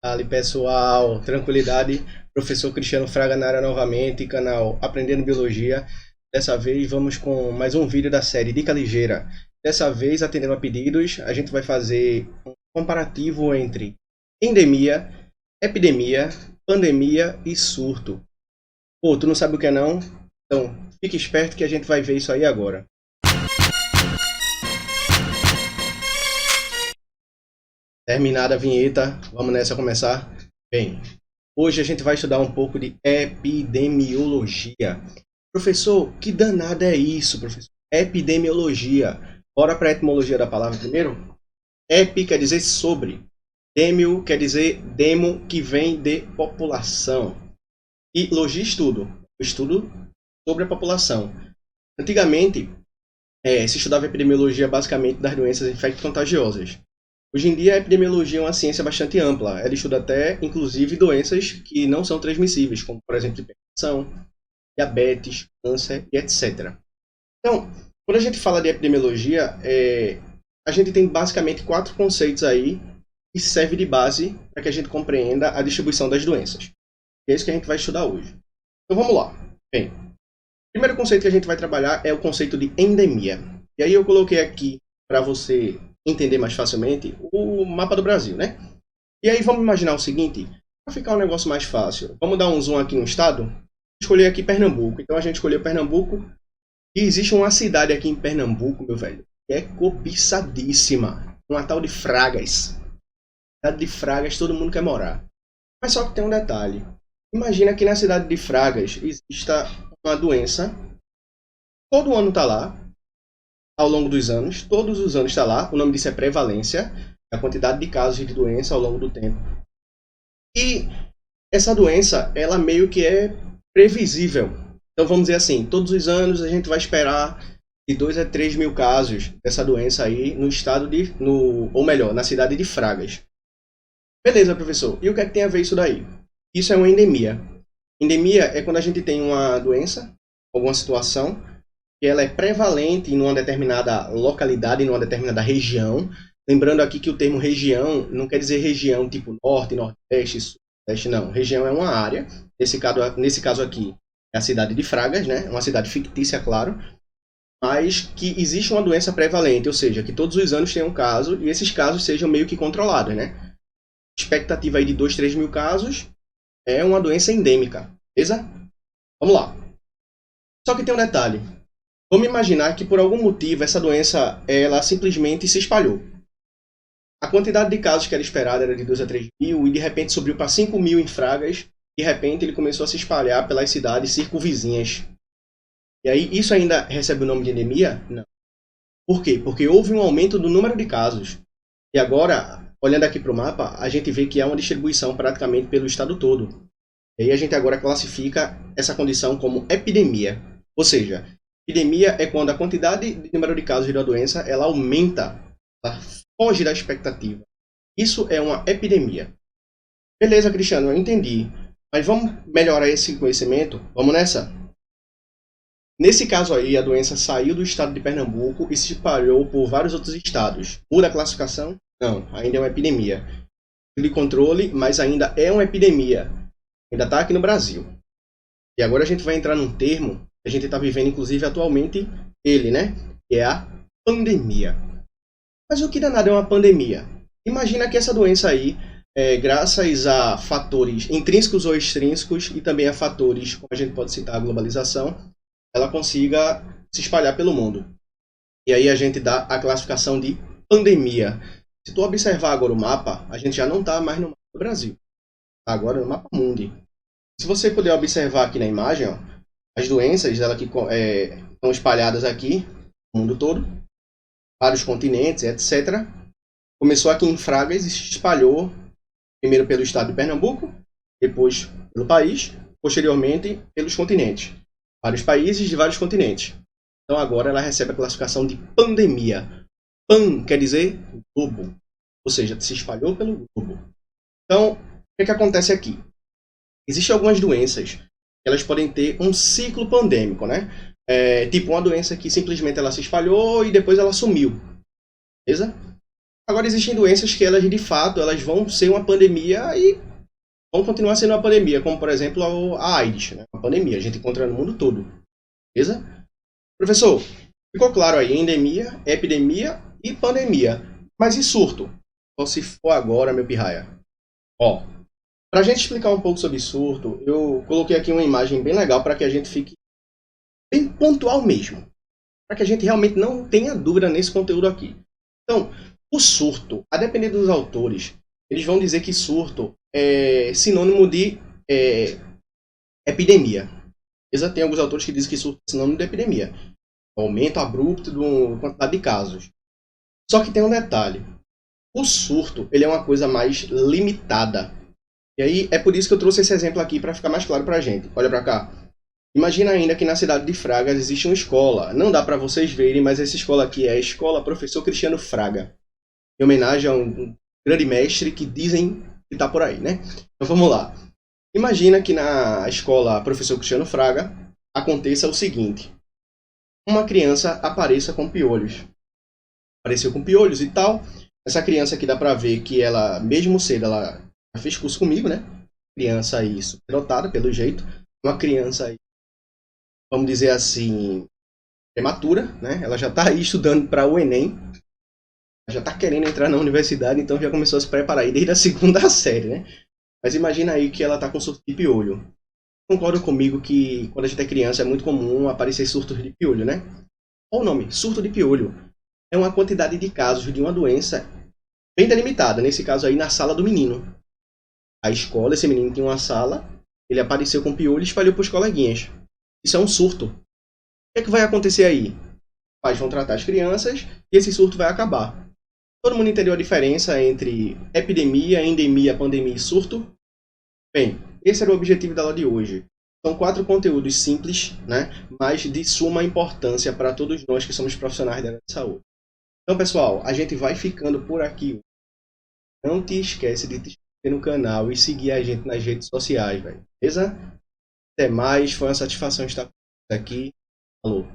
Ali, pessoal, tranquilidade. Professor Cristiano Fraga na área novamente, canal Aprendendo Biologia. Dessa vez vamos com mais um vídeo da série Dica Ligeira. Dessa vez, atendendo a pedidos, a gente vai fazer um comparativo entre endemia, epidemia, pandemia e surto. Pô, tu não sabe o que é não? Então, fique esperto que a gente vai ver isso aí agora. Terminada a vinheta, vamos nessa começar? Bem, hoje a gente vai estudar um pouco de epidemiologia. Professor, que danada é isso, professor? Epidemiologia. Bora para a etimologia da palavra primeiro? Epi quer dizer sobre. Demio quer dizer demo, que vem de população. E logia estudo. O estudo sobre a população. Antigamente, se estudava epidemiologia basicamente das doenças infecto-contagiosas. Hoje em dia, a epidemiologia é uma ciência bastante ampla. Ela estuda até, inclusive, doenças que não são transmissíveis, como, por exemplo, hipertensão, diabetes, câncer e etc. Então, quando a gente fala de epidemiologia, a gente tem basicamente 4 conceitos aí que servem de base para que a gente compreenda a distribuição das doenças. É isso que a gente vai estudar hoje. Então, vamos lá. Bem, o primeiro conceito que a gente vai trabalhar é o conceito de endemia. E aí eu coloquei aqui para você entender mais facilmente o mapa do Brasil, né? E aí vamos imaginar o seguinte, para ficar um negócio mais fácil, vamos dar um zoom aqui no estado, escolher aqui Pernambuco. Então a gente escolheu Pernambuco e existe uma cidade aqui em Pernambuco, meu velho, que é cobiçadíssima, uma tal de Fragas. Cidade de Fragas todo mundo quer morar. Mas só que tem um detalhe. Imagina que na cidade de Fragas exista uma doença, todo ano tá lá, ao longo dos anos, todos os anos está lá, o nome disso é prevalência, a quantidade de casos de doença ao longo do tempo. E essa doença, ela meio que é previsível. Então vamos dizer assim, todos os anos a gente vai esperar de 2 a 3 mil casos dessa doença aí no estado ou melhor, na cidade de Fragas. Beleza, professor, e o que é que tem a ver isso daí? Isso é uma endemia. Endemia é quando a gente tem uma doença, alguma situação, que ela é prevalente em uma determinada localidade, em uma determinada região. Lembrando aqui que o termo região não quer dizer região tipo norte, nordeste, sudeste, não. Região é uma área. Nesse caso aqui é a cidade de Fragas, né? Uma cidade fictícia, claro. Mas que existe uma doença prevalente, ou seja, que todos os anos tem um caso e esses casos sejam meio que controlados, né? Expectativa aí de 2, 3 mil casos é uma doença endêmica, beleza? Vamos lá. Só que tem um detalhe. Vamos imaginar que por algum motivo essa doença ela simplesmente se espalhou. A quantidade de casos que era esperada era de 2 a 3 mil e de repente subiu para 5 mil em Fragas. De repente ele começou a se espalhar pelas cidades circunvizinhas. E aí isso ainda recebe o nome de endemia? Não. Por quê? Porque houve um aumento do número de casos. E agora, olhando aqui para o mapa, a gente vê que há uma distribuição praticamente pelo estado todo. E aí a gente agora classifica essa condição como epidemia. Ou seja, epidemia é quando a quantidade de número de casos da doença ela aumenta, ela foge da expectativa. Isso é uma epidemia. Beleza, Cristiano, eu entendi. Mas vamos melhorar esse conhecimento? Vamos nessa? Nesse caso aí, a doença saiu do estado de Pernambuco e se espalhou por vários outros estados. Muda a classificação? Não, ainda é uma epidemia. De controle, mas ainda é uma epidemia. Ainda está aqui no Brasil. E agora a gente vai entrar num termo a gente está vivendo, inclusive, atualmente, ele, né? Que é a pandemia. Mas o que danado é uma pandemia? Imagina que essa doença aí, graças a fatores intrínsecos ou extrínsecos, e também a fatores, como a gente pode citar, a globalização, ela consiga se espalhar pelo mundo. E aí a gente dá a classificação de pandemia. Se tu observar agora o mapa, a gente já não está mais no mapa do Brasil. Está agora no mapa mundi. Se você puder observar aqui na imagem, ó, as doenças ela que estão espalhadas aqui no mundo todo, vários continentes, etc. Começou aqui em Fragas e se espalhou primeiro pelo estado de Pernambuco, depois pelo país, posteriormente pelos continentes. Vários países de vários continentes. Então agora ela recebe a classificação de pandemia. Pan quer dizer globo, ou seja, se espalhou pelo globo. Então, o que acontece aqui? Existem algumas doenças elas podem ter um ciclo pandêmico, né? Tipo uma doença que simplesmente ela se espalhou e depois ela sumiu. Beleza? Agora existem doenças que elas de fato elas vão ser uma pandemia e vão continuar sendo uma pandemia, como por exemplo a AIDS, né? Uma pandemia, a gente encontra no mundo todo, beleza? Professor, ficou claro aí, endemia, epidemia e pandemia. Mas e surto? Só se for agora, meu pirraia. Ó, pra gente explicar um pouco sobre surto, eu coloquei aqui uma imagem bem legal para que a gente fique bem pontual mesmo. Para que a gente realmente não tenha dúvida nesse conteúdo aqui. Então, o surto, a depender dos autores, eles vão dizer que surto é sinônimo de epidemia. Beleza? Tem alguns autores que dizem que surto é sinônimo de epidemia. Aumento abrupto da quantidade de casos. Só que tem um detalhe. O surto, ele é uma coisa mais limitada. E aí, é por isso que eu trouxe esse exemplo aqui para ficar mais claro para a gente. Olha para cá. Imagina ainda que na cidade de Fraga existe uma escola. Não dá para vocês verem, mas essa escola aqui é a Escola Professor Cristiano Fraga. Em homenagem a um grande mestre que dizem que está por aí, né? Então vamos lá. Imagina que na escola Professor Cristiano Fraga aconteça o seguinte. Uma criança apareça com piolhos. Apareceu com piolhos e tal. Essa criança aqui dá pra ver que ela, mesmo cedo, ela já fez curso comigo, né? Criança aí superdotada, pelo jeito. Uma criança aí, vamos dizer assim, prematura, né? Ela já tá aí estudando para o Enem. Já tá querendo entrar na universidade, então já começou a se preparar aí desde a segunda série, né? Mas imagina aí que ela tá com surto de piolho. Concorda comigo que quando a gente é criança é muito comum aparecer surtos de piolho, né? Olha o nome, surto de piolho. É uma quantidade de casos de uma doença bem delimitada. Nesse caso aí, na sala do menino. A escola, esse menino tinha uma sala, ele apareceu com piolho e espalhou para os coleguinhas. Isso é um surto. O que é que vai acontecer aí? Os pais vão tratar as crianças e esse surto vai acabar. Todo mundo entendeu a diferença entre epidemia, endemia, pandemia e surto? Bem, esse era o objetivo da aula de hoje. São 4 conteúdos simples, né, mas de suma importância para todos nós que somos profissionais da área de saúde. Então, pessoal, a gente vai ficando por aqui. Não te esquece de te inscrever no canal e seguir a gente nas redes sociais, velho. Beleza? Até mais, foi uma satisfação estar aqui. Falou.